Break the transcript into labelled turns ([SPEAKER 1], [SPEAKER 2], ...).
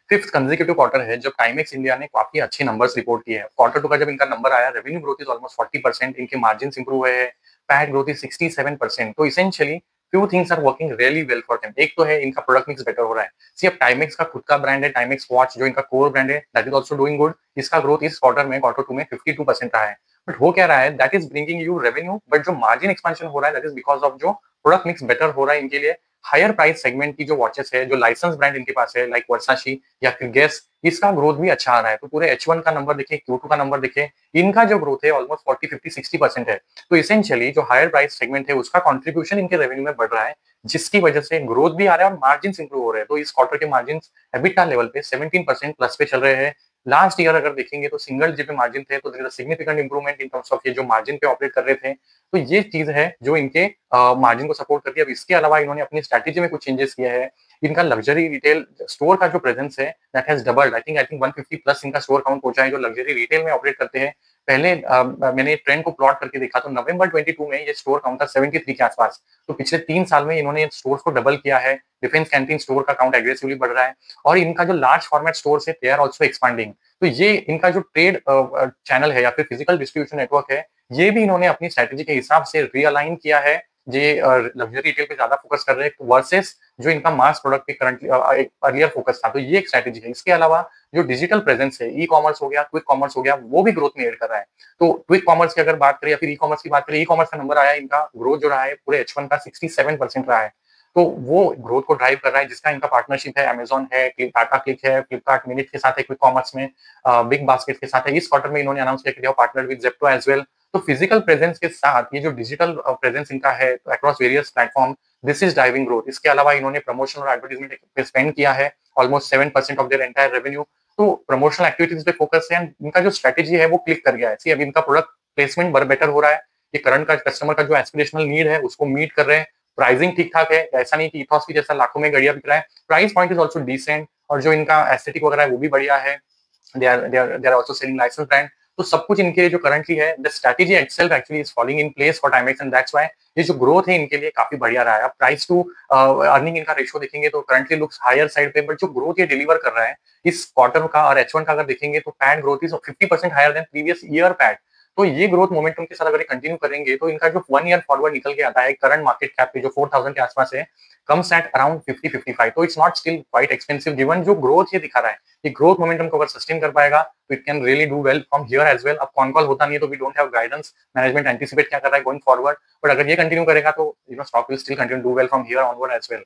[SPEAKER 1] Fifth consecutive quarter है जब Timex India ने काफी अच्छे नंबर्स रिपोर्ट किए हैं। क्वार्टर टू का जब इनका नंबर आया, रेवेन्यू ग्रोथ इज ऑलमोस्ट 40%, इनके मार्जिन इंप्रूव हुए हैं, पैट ग्रोथ इज 67%। तो essentially few things are working really well for them. एक तो है इनका प्रोडक्ट मिक्स बेटर हो रहा है। सी अब टाइमेक्स का खुद का ब्रांड है, टाइमेक्स वॉच जो इनका कोर ब्रांड है, that is also doing good. इसका ग्रोथ इस क्वार्टर टू में 52% रहा है। बट हो क्या रहा है, that is bringing you revenue, but जो मार्जिन एक्सपेंशन हो रहा है दैट इज बिकॉज ऑफ जो प्रोडक्ट मिक्स बेटर हो रहा है इनके लिए। हायर प्राइस सेगमेंट की जो वॉचेस है, जो लाइसेंस ब्रांड इनके पास है लाइक वर्साशी या फिर गेस, इसका ग्रोथ भी अच्छा आ रहा है। तो पूरे H1 का नंबर देखिए, Q2 का नंबर देखिए, इनका जो ग्रोथ है ऑलमोस्ट 40, 50, 60% है। तो इसेंशियली जो हायर प्राइस सेगमेंट है उसका कंट्रीब्यूशन इनके रेवेन्यू में बढ़ रहा है, जिसकी वजह से ग्रोथ भी आ रहा है और मार्जिन इंप्रूव हो रहे हैं। तो इस क्वार्टर के मार्जिन एबिटा लेवल पे 17% प्लस पे चल रहे हैं। लास्ट ईयर अगर देखेंगे तो सिंगल डिजिट पे मार्जिन थे, तो significant improvement in terms of ये जो मार्जिन पे ऑपरेट कर रहे थे। तो ये चीज है जो इनके मार्जिन को सपोर्ट करती है। अब इसके अलावा इन्होंने अपनी स्ट्रैटेजी में कुछ चेंजेस किए हैं। इनका लग्जरी रिटेल स्टोर का जो प्रेजेंस है that has doubled. I think 150 plus इनका स्टोर काउंट पहुंचा है जो लग्जरी रिटेल में ऑपरेट करते हैं। पहले मैंने ट्रेंड को प्लॉट करके देखा तो नवंबर 22 में ये स्टोर काउंट था 73 के आसपास। तो पिछले 3 साल में इन्होंने स्टोर को डबल किया है। डिफेंस कैंटीन स्टोर का काउंट एग्रेसिवली बढ़ रहा है और इनका जो लार्ज फॉर्मेट स्टोर है दे आर ऑल्सो एक्सपांडिंग। तो ये इनका जो ट्रेड चैनल है या फिर फिजिकल डिस्ट्रीब्यूशन नेटवर्क है, ये भी इन्होंने अपनी स्ट्रैटेजी के हिसाब से रीअलाइन किया है। ये लग्जरी रिटेल पे ज्यादा फोकस कर रहे हैं वर्सेस जो इनका मास प्रोडक्ट पे करंटली अर्लियर फोकस था। तो ये एक स्ट्रैटेजी है। इसके अलावा जो डिजिटल प्रेजेंस है, ई कॉमर्स हो गया, क्विक कॉमर्स हो गया, वो भी ग्रोथ में एड कर रहा है। तो क्विक कॉमर्स की अगर बात करें या फिर ई कॉमर्स की बात करें, ई कॉमर्स का नंबर आया, इनका ग्रोथ जो रहा है पूरे H1 का 67% रहा है। तो वो ग्रोथ को ड्राइव कर रहा है, जिसका इनका पार्टनरशिप है अमेजॉन है, टाटा क्लिक है, फ्लिपकार्ट मिनट के साथ है, क्विक कॉमर्स में बिग बास्केट के साथ है। इस क्वार्टर में इन्होंने अनाउंस किया कि partner with Zepto as well. तो फिजिकल प्रेजेंस के साथ ये जो डिजिटल प्रेजेंस इनका है across various platform, this is driving growth. इसके अलावा इन्होंने प्रमोशन और एडवर्टाइजमेंट पे स्पेंड किया है almost 7% of their entire revenue. तो प्रमोशनल एक्टिविटीज पे फोकस है एंड इनका जो स्ट्रेटेजी है वो क्लिक कर गया है। सी अब इनका प्रोडक्ट प्लेसमेंट बेटर हो रहा है। ये करंट का कस्टमर का जो एस्पिरेशनल नीड है उसको मीट कर रहे हैं। प्राइसिंग ठीक ठाक है, ऐसा नहीं कि इथॉस की जैसा लाखों में गड़िया बिक रहा है। Price point is also decent और जो इनका एस्थेटिक वगैरह है वो भी बढ़िया है। they are also selling licensed brand। तो सब कुछ इनके लिए जो करंटली है, the strategy itself actually is falling in place for Timex and that's why ये जो ग्रोथ है इनके लिए काफी बढ़िया रहा है। अब प्राइस टू अर्निंग इनका रेशियो देखेंगे तो करंटली लुक्स हायर साइड पे, बट जो ग्रोथ ये डिलीवर कर रहा है इस क्वार्टर का और H1 का अगर देखेंगे तो PAT growth is 50% higher than previous year PAT. तो ये ग्रोथ मोमेंटम के साथ अगर कंटिन्यू करेंगे तो इनका जो 1 ईयर फॉरवर्ड निकल के आता है करंट मार्केट कैप पे जो 4000 के आसपास है, कम्स एट अराउंड 50-55। तो it's not still quite expensive given जो ग्रोथ ये दिखा रहा है। ये ग्रोथ मोमेंटम को अगर सस्टेन कर पाएगा तो it can really do well from here as well. अब कॉन कॉल होता नहीं है तो we don't have guidance, management anticipate क्या कर रहा है गोइंग फॉरवर्ड, बट अगर ये कंटिन्यू करेगा तो stock will still continue do well from here onward as well.